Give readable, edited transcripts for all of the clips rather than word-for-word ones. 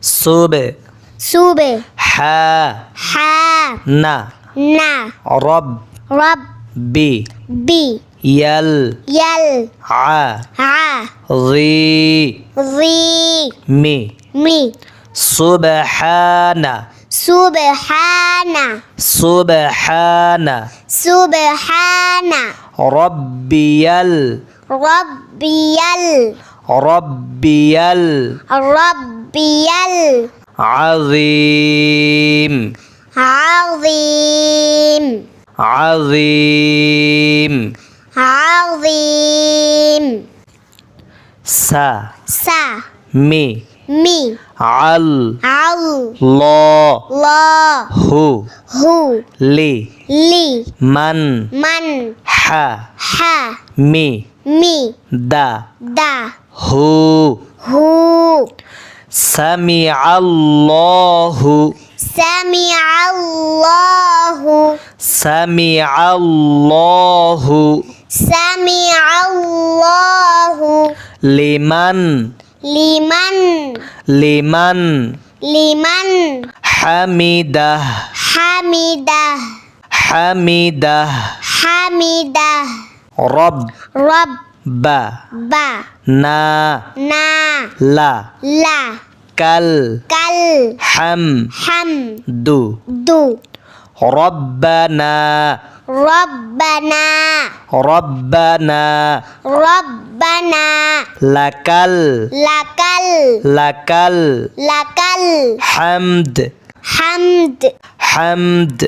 সুব সুব হা হা না না রব রব বি বি ইয়াল ইয়াল আ আ রি রি মি মি সুবহানা সুবহানা সুবহানা সুবহানা রব্বিয়াল রব্বিয়াল রব্বিয়াল রব্বিয়াল আযীম আযীম আযীম আযীম সা সা মি মি আল আল ল ল হু হু লি লি মান মান হা হা মি মি দা দা হু হু সামিআল্লাহু সামিআল্লাহু সামিআল্লাহু সামিআল্লাহু লিমান লিমান লিমান লিমান হামিদাহ হামিদাহ হামিদাহ হামিদাহ রব রব বা বা না না লা লা কাল কাল হাম হাম দু দু রব্বানা রব্বানা রব্বানা রব্বানা লাকাল লাকাল লাকাল লাকাল হামদ হামদ হামদ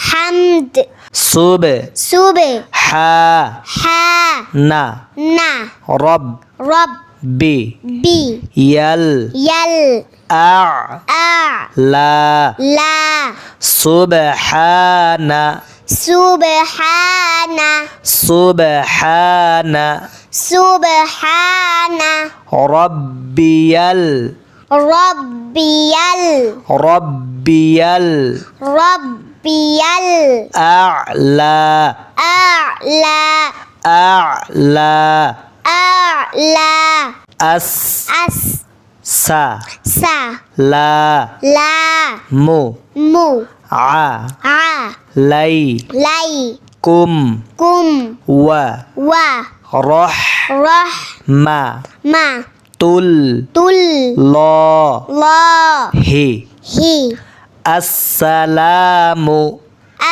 হামদ সুব সুব হা হা না না রব রব বি বি ইয়াল ইয়াল আ আ লা লা সুবহানা সুবহানা সুবহানা সুবহানা রব্বিয়াল রব্বিয়াল রব্বিয়াল রব্বিয়াল আ'লা আ'লা আ'লা আ'লা আস আস সা সা লা লা মু মু আ আ লাই লাই কুম কুম ওয়া ওয়া রহ রহ মা মা তুল তুল ল ল হি হি আসসালামু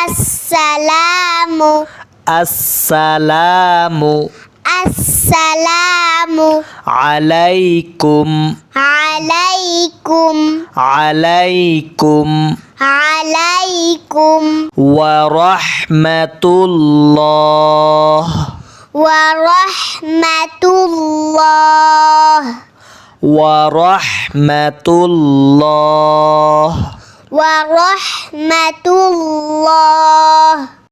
আসসালামু আসসালামু আসসালামু আলাইকুম আলাইকুম আলাইকুম আলাইকুম ওয়া রাহমাতুল্লাহ ওয়া রাহমাতুল্লাহ ওয়া রাহমাতুল্লাহ ওয়া রাহমাতুল্লাহ